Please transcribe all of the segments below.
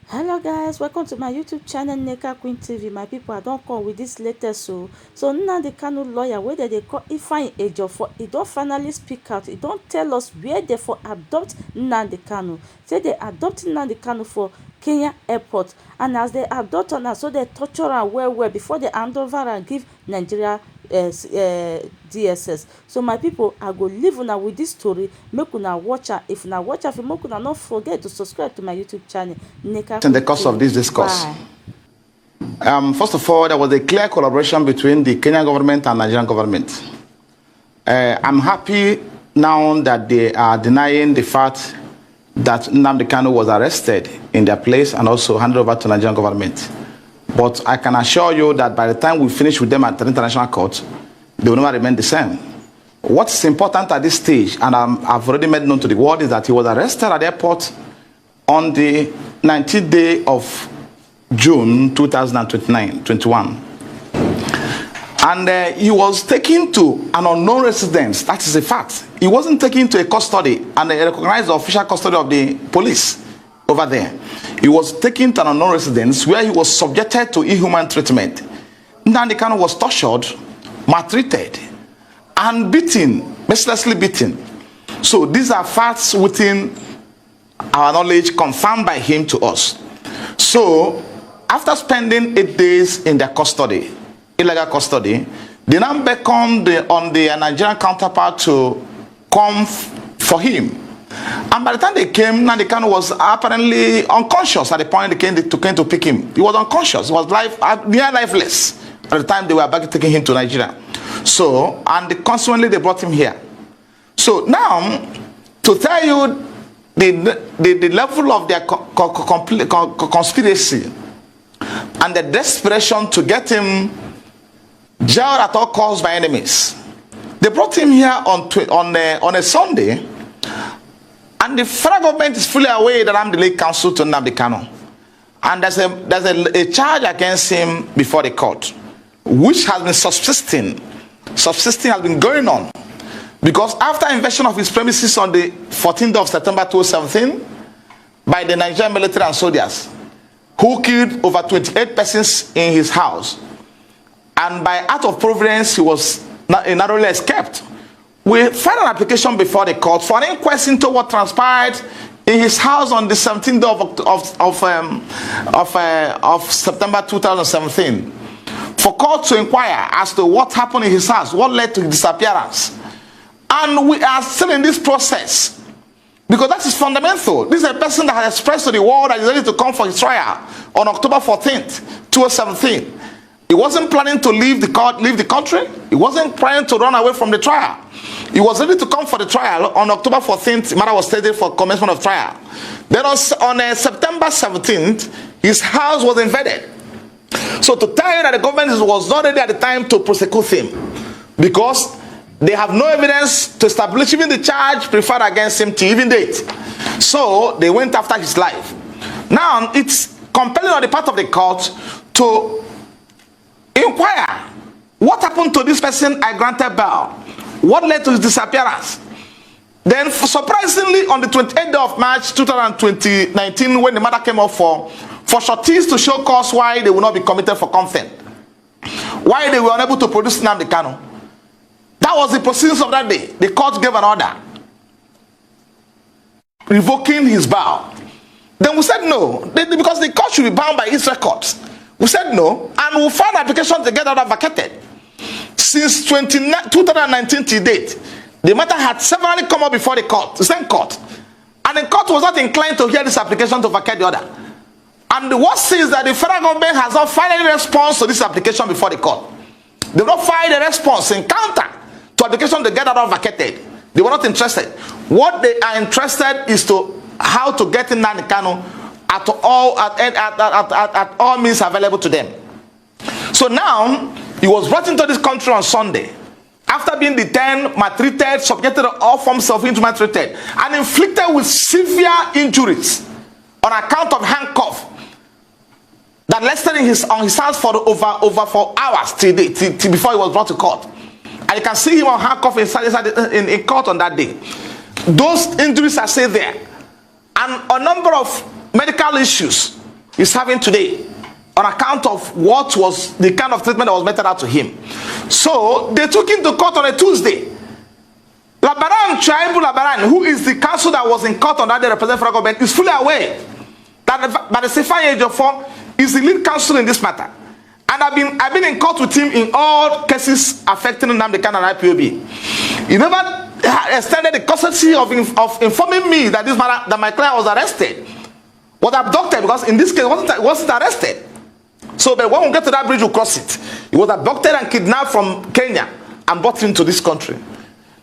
Hello guys, welcome to my YouTube channel Nneka Queen TV. My people, I don't come with this latest so Nnamdi Kanu lawyer wey dem dey call Ifeanyi Ejiofor, e don finally speak out. E don tell us where they for adopt Nnamdi Kanu. Say they adopt Nnamdi Kanu for Kenya airport, and as they adopt am, so they torture am well before they hand over and give Nigeria DSS. So my people, I go leave una with this story. Make una watch am. If una watch am, make una not forget to subscribe to my YouTube channel Nneka In the Queen course of TV. this discourse. Bye. First of all, there was a clear collaboration between the Kenyan government and Nigerian government. I'm happy now that they are denying the fact that Nnamdi Kanu was arrested in their place and also handed over to Nigerian government. But I can assure you that by the time we finish with them at the international court, they will not remain the same. What's important at this stage, and I've already made known to the world, is that he was arrested at the airport on the 19th day of June 2021. And he was taken to an unknown residence. That is a fact. He wasn't taken to a custody, and they recognized the official custody of the police over there. He was taken to an unknown residence where he was subjected to inhuman treatment. Nnamdi Kanu was tortured, maltreated, and beaten, mercilessly beaten. So these are facts within our knowledge, confirmed by him to us. So after spending 8 days in their custody, illegal custody, they now beckoned on the Nigerian counterpart to come for him. And by the time they came, Nnamdi Kanu was apparently unconscious at the point they came to pick him. He was unconscious. He was near lifeless at the time they were back taking him to Nigeria. So, and consequently they brought him here. So now, to tell you the level of their conspiracy and the desperation to get him jailed at all costs by enemies. They brought him here on a Sunday, and the federal government is fully aware that I'm the lead counsel to Nnamdi Kanu. And there's a charge against him before the court, which has been subsisting has been going on. Because after invasion of his premises on the 14th of September 2017 by the Nigerian military and soldiers, who killed over 28 persons in his house, and by act of providence he was narrowly escaped, we filed an application before the court for an inquest into what transpired in his house on the 17th of September 2017, for court to inquire as to what happened in his house, what led to his disappearance. And we are still in this process, because that is fundamental. This is a person that has expressed to the world that he is ready to come for his trial on October 14th, 2017. He wasn't planning to leave the country. He wasn't planning to run away from the trial. He was ready to come for the trial on October 14th. The matter was stated for commencement of trial. Then on September 17th, his house was invaded. So to tell you that the government was not ready at the time to prosecute him, because they have no evidence to establish even the charge preferred against him to even date. So they went after his life. Now it's compelling on the part of the court to inquire what happened to this person I granted bail, what led to his disappearance. Then surprisingly, on the 28th of March 2019, when the matter came up for sureties to show cause why they will not be committed for contempt, why they were unable to produce Nnamdi Kanu. That was the proceedings of that day. The court gave an order revoking his bail. Then we said no, because the court should be bound by its records. We said no, and we filed an application to get that vacated. Since 2019 to date, the matter had severally come up before the same court, and the court was not inclined to hear this application to vacate the order. And the worst is that the federal government has not filed any response to this application before the court. They have not filed a response in counter to application to get that order vacated. They were not interested. What they are interested is to how to get in Nnamdi Kanu at all means available to them. So now he was brought into this country on Sunday after being detained, maltreated, subjected to all forms of inhuman treatment, and inflicted with severe injuries on account of handcuff that lasted on his hands for over 4 hours till before he was brought to court. And you can see him on handcuff in court on that day. Those injuries are still there, and a number of medical issues is having today on account of what was the kind of treatment that was meted out to him. So they took him to court on a Tuesday. Labaran Chaibu Labaran, who is the counsel that was in court on that day representing federal government, is fully aware that the Sefai Ejiofor is the lead counsel in this matter. And I've been in court with him in all cases affecting Nnamdi Kanu and IPOB. He never extended the courtesy of informing me that this matter, that my client was arrested, was abducted, because in this case wasn't arrested. So but when we get to that bridge, we'll cross it. He was abducted and kidnapped from Kenya and brought into this country.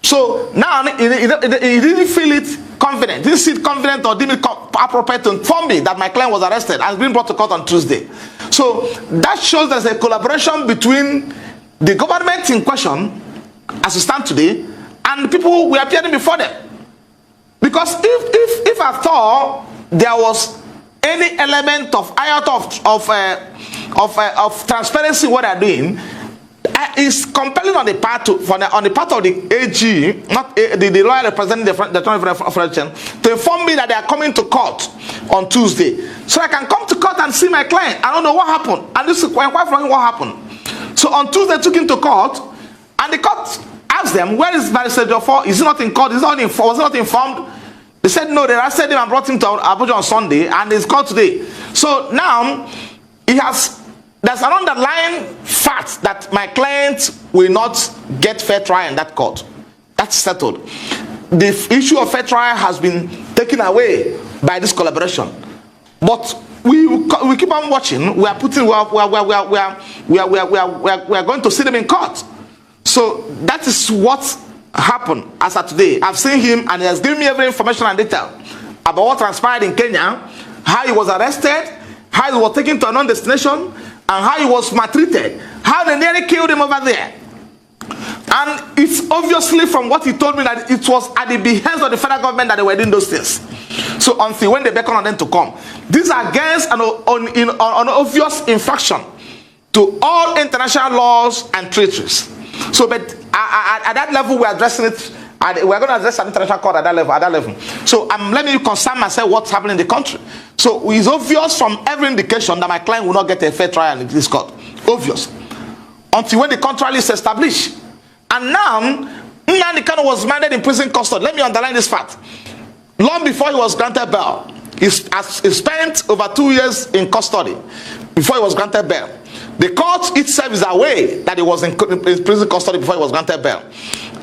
So now he didn't feel it confident, didn't see it confident or deem it appropriate to inform me that my client was arrested and has been brought to court on Tuesday. So that shows there's a collaboration between the government in question, as we stand today, and the people we are appearing before them. Because if at all there was any element of iota of transparency in what they're doing, is compelling on the part of the AG, not the lawyer representing the Federation, to inform me that they are coming to court on Tuesday, so I can come to court and see my client. I don't know what happened, and this is quite from him what happened. So on Tuesday, took him to court, and the court asked them, "Where is Barrister Ejiofor? Is he not in court? Was he not informed?" They said no. They arrested him and brought him to Abuja on Sunday, and he's called today. So now there's an underlying fact that my client will not get fair trial in that court. That's settled. The issue of fair trial has been taken away by this collaboration. But we keep on watching. We are going to see them in court. So that is what happened as of today. I've seen him, and he has given me every information and detail about what transpired in Kenya, how he was arrested, how he was taken to a non-destination, and how he was maltreated, how they nearly killed him over there. And it's obviously from what he told me that it was at the behest of the federal government that they were doing those things. So until when they beckon on them to come, these are against an obvious infraction to all international laws and treaties. So, but at that level, we're addressing it. We're going to address an international court at that level. So let me concern myself what's happening in the country. So it's obvious from every indication that my client will not get a fair trial in this court. Obvious. Until when the contrary is established. And now, Nnamdi Kanu was manded in prison custody. Let me underline this fact. Long before he was granted bail, he spent over 2 years in custody before he was granted bail. The court itself is aware that he was in prison custody before he was granted bail.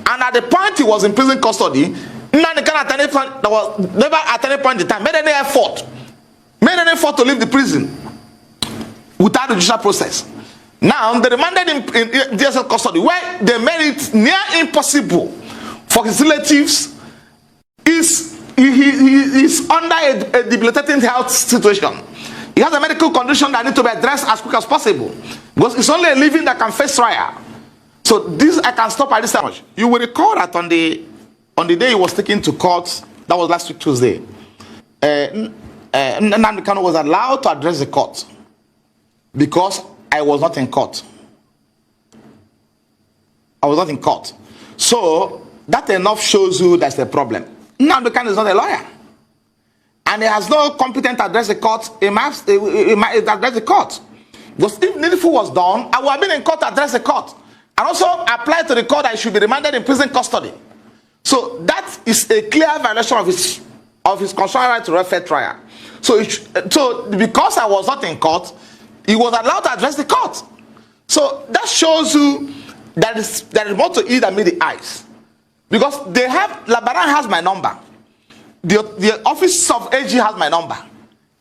And at the point he was in prison custody, Nnamdi Kanu was never at any point in time made any effort to leave the prison without the judicial process. Now they remanded him in DSS custody, where they made it near impossible for his relatives. He is under a debilitating health situation. He has a medical condition that needs to be addressed as quick as possible, because it's only a living that can face trial. So this I can stop at this time. You will recall that on the day he was taken to court, that was last week Tuesday, Nnamdi Kanu was allowed to address the court because I was not in court. I was not in court. So that enough shows you that's the problem. Nnamdi Kanu is not a lawyer, and he has no competence to address the court. He might address the court, because if needful was done, I would have been in court to address the court, and also apply to the court that he should be remanded in prison custody. So that is a clear violation of his constitutional right to a fair trial. So because I was not in court, he was allowed to address the court. So that shows you that there is more to it than meet the eyes. Because Labaran has my number. The office of AG has my number.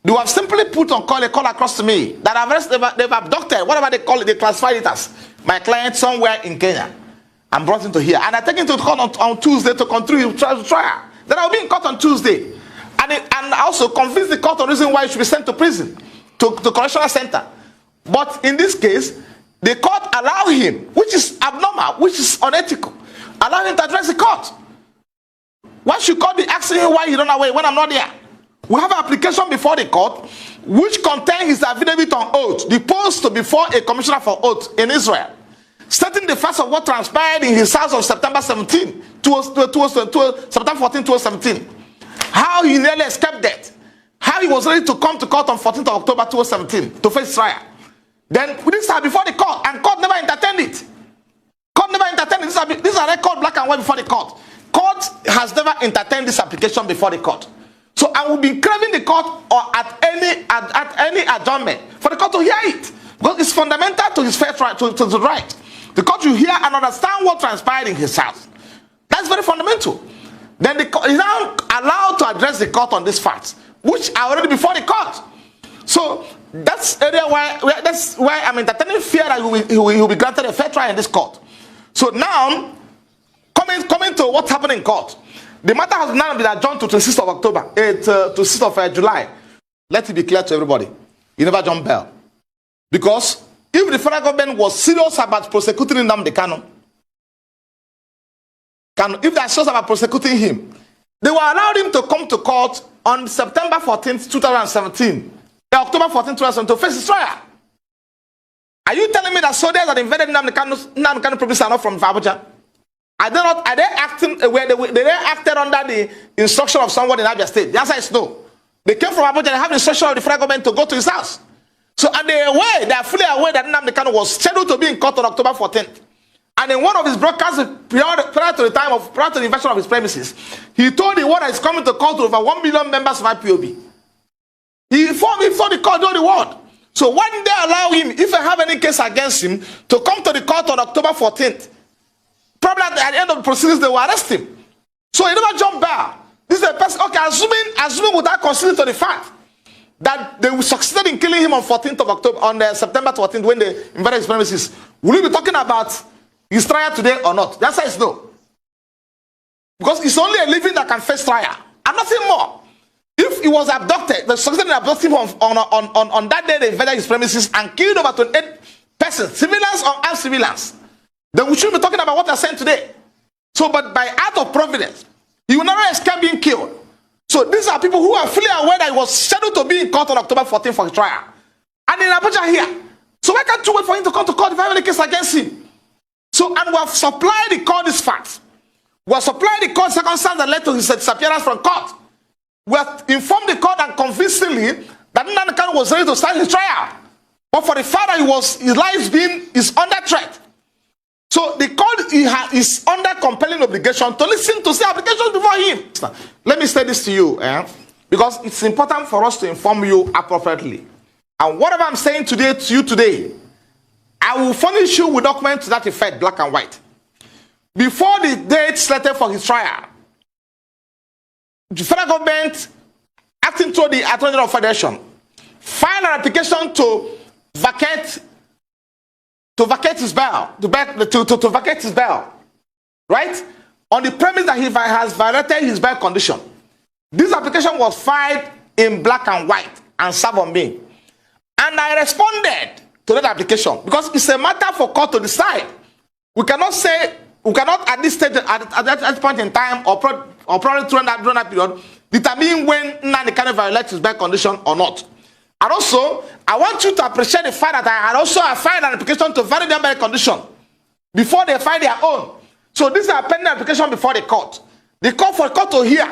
They have simply put on a call across to me that they've abducted, whatever they call it, they classified it as my client somewhere in Kenya and brought him to here. And I take him to court on Tuesday to continue trial. Then I'll be in court on Tuesday. And also convince the court on the reason why he should be sent to prison, to correctional center. But in this case, the court allow him, which is abnormal, which is unethical, allow him to address the court. Why should court be asking him why he run away when I'm not there? We have an application before the court which contains his affidavit on oath, deposed before a commissioner for oath in Israel, stating the facts of what transpired in his house on September 14, 2017. How he nearly escaped death, how he was ready to come to court on 14th of October 2017 to face trial. Then this are before the court, and court never entertained it. Court never entertained it. These are record black and white before the court. Court has never entertained this application before the court. So I will be craving the court or at any adjournment for the court to hear it, because it's fundamental to his fair right, to the right. The court will hear and understand what transpired in his house. That's very fundamental. Then the court is now allowed to address the court on these facts, which are already before the court. So that's area that's why I'm entertaining fear that he will be granted a fair trial in this court. So now, coming to what happened in court, the matter has now been adjourned to 6th of October, to 6th of July. Let it be clear to everybody, he never jumped bail, because if the federal government was serious about prosecuting Nnamdi Kanu, if they are serious about prosecuting him, they will allow him to come to court on September 14th, 2017, October 14th, 2017, to face his trial. Are you telling me that soldiers that invaded Nnamdi Kanu province are not from Abuja? Are they acting where they acted under the instruction of someone in Abia State? The answer is no. They came from Abuja. They have the instruction of the federal government to go to his house. So and they are fully aware that Nnamdi Kanu was scheduled to be in court on October 14th. And in one of his broadcasts prior to the invasion of his premises, he told the world that he's coming to court to over 1 million members of IPOB. He informed the court all the world. So when they allow him, if I have any case against him, to come to the court on October 14th, probably at the end of the proceedings, they will arrest him. So he never jumped bail. This is a person, okay, assuming without considering to the fact that they succeeded in killing him on 14th of October, on September 14th, when they invaded his premises, will we be talking about his trial today or not? The answer is no. Because it's only a living that can face trial, and nothing more. If he was abducted, they succeeded in abducting him on that day they invaded his premises and killed over 28 persons, civilians or armed civilians, then we shouldn't be talking about what they're saying today. So, but by act of providence, he will never escape being killed. So these are people who are fully aware that he was scheduled to be in court on October 14th for his trial. And in Abuja here. So why can't you wait for him to come to court if I have any case against him? So, and we have supplied the court these facts. We have supplied the court circumstances that led to his disappearance from court. We have informed the court and convincingly that Nnamdi Kanu was ready to start his trial. But for the fact that his life is under threat. So the court is under compelling obligation to listen to the applications before him. Let me say this to you, because it's important for us to inform you appropriately. And whatever I'm saying today to you today, I will furnish you with documents to that effect, black and white. Before the date slated for his trial, the federal government, acting through the Attorney General of Federation, filed an application to vacate his bail, to vacate his bail, right? On the premise that he has violated his bail condition. This application was filed in black and white and served on me. And I responded to that application because it's a matter for court to decide. We cannot at this stage, at that point in time, or probably during that period, determine when Nnamdi Kanu violates his bail condition or not. And also, I want you to appreciate the fact that I had also filed an application to vary their bail condition before they file their own. So this is a pending application before the court. The court to hear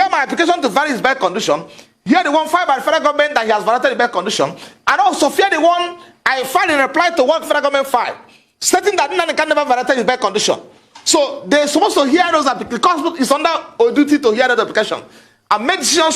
my application to vary his bail condition, hear the one filed by the federal government that he has violated the bail condition, and also hear the one I filed in reply to what the federal government filed, stating that Nnamdi Kanu never violated his bail condition. So they're supposed to hear those applications. The court is under a duty to hear that application and make decisions